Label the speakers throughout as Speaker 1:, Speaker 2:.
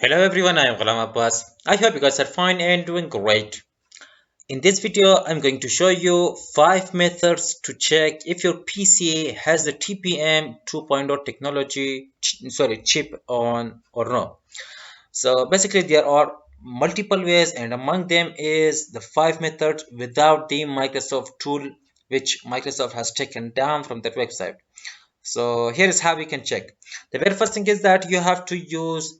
Speaker 1: Hello everyone, I am Ghulam Abbas. I hope you guys are fine and doing great. In this video, I'm going to show you 5 methods to check if your PC has the TPM 2.0 technology, chip on or no. So basically there are multiple ways and among them is the 5 methods without the Microsoft tool which Microsoft has taken down from that website. So here is how we can check. The very first thing is that you have to use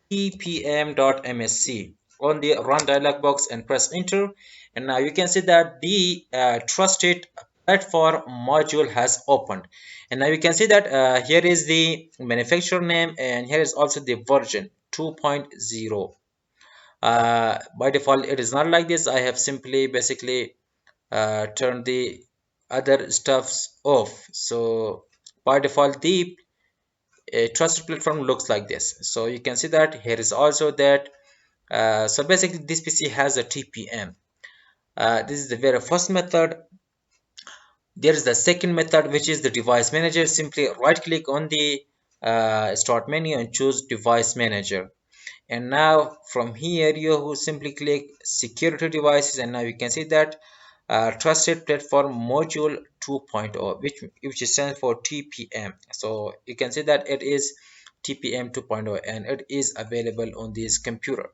Speaker 1: tpm.msc on the run dialog box and press enter, and now you can see that the trusted platform module has opened, and now you can see that here is the manufacturer name and here is also the version 2.0. By default it is not like this. I have simply basically turned the other stuffs off, so by default the a trusted platform looks like this. So you can see that here is also that so basically this PC has a TPM. This is the very first method. There is the second method, which is the device manager. Simply right click on the start menu and choose device manager, and now from here you simply click security devices, and now you can see that trusted platform module 2.0, which stands for TPM. So you can see that it is TPM 2.0 and it is available on this computer.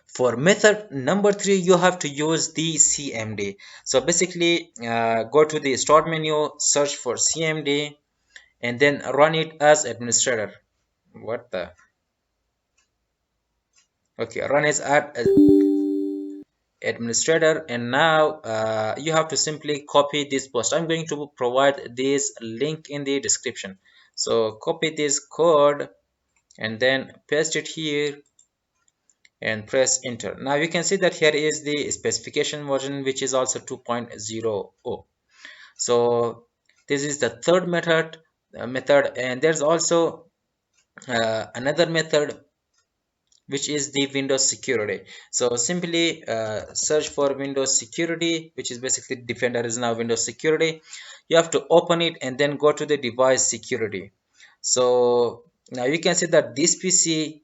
Speaker 1: For method number 3, you have to use the CMD. So basically go to the start menu, search for CMD, and then run it as administrator. What the Okay, run as administrator, and now you have to simply copy this post. I'm going to provide this link in the description. So copy this code and then paste it here and press enter. Now you can see that here is the specification version, which is also 2.0. So this is the third method, and there's also another method which is the Windows security. So simply search for Windows security, which is basically Defender is now Windows security. You have to open it and then go to the device security. So now you can see that this PC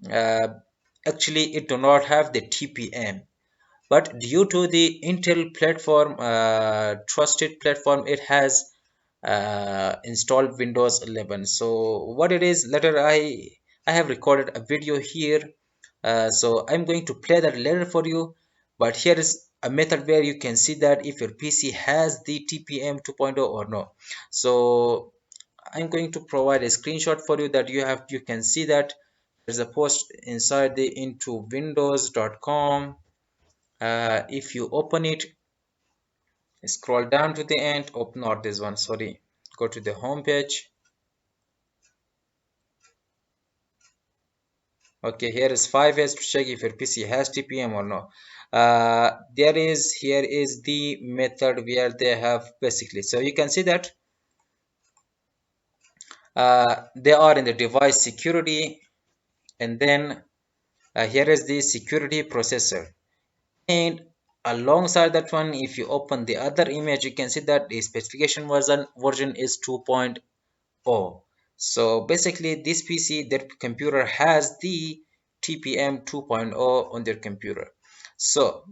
Speaker 1: uh, actually it do not have the TPM, but due to the Intel platform, trusted platform, it has installed Windows 11. So what it is, later I have recorded a video here, so I'm going to play that later for you. But here is a method where you can see that if your PC has the TPM 2.0 or no. So I'm going to provide a screenshot for you that you can see that there's a post inside the intowindows.com. If you open it, scroll down to the end, open not this one, sorry, go to the home page. Okay, here is 5 ways to check if your PC has TPM or no. Here is the method where they have basically, so you can see that they are in the device security, and then here is the security processor, and alongside that one, if you open the other image, you can see that the specification version is 2.0. So basically this PC, that computer has the TPM 2.0 on their computer. So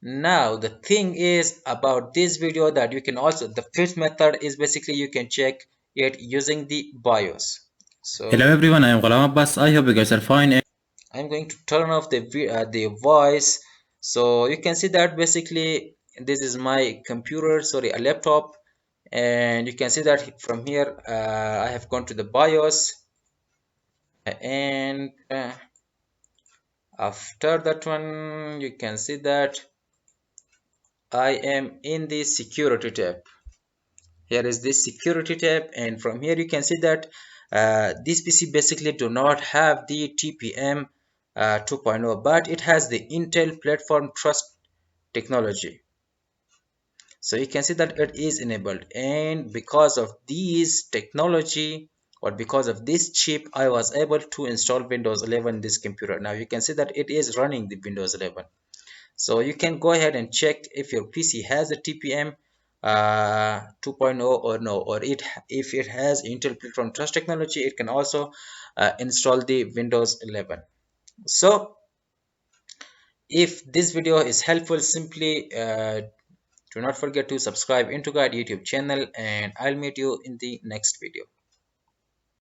Speaker 1: now the thing is about this video that you can also, the fifth method is basically you can check it using the BIOS. So
Speaker 2: Hello everyone, I am Ghulam Abbas. I hope you guys are fine.
Speaker 1: I'm going to turn off the voice. So you can see that basically this is my computer, sorry, a laptop, and you can see that from here I have gone to the BIOS, and after that one you can see that I am in the security tab. Here is this security tab, and from here you can see that this PC basically do not have the TPM 2.0, but it has the Intel platform trust technology. So you can see that it is enabled, and because of this technology or because of this chip, I was able to install Windows 11 in this computer. Now you can see that it is running the Windows 11. So you can go ahead and check if your PC has a TPM. 2.0 or no, or if it has Intel Platform Trust technology, it can also install the Windows 11. So if this video is helpful, simply do not forget to subscribe IntoGuide YouTube channel, and I'll meet you in the next video.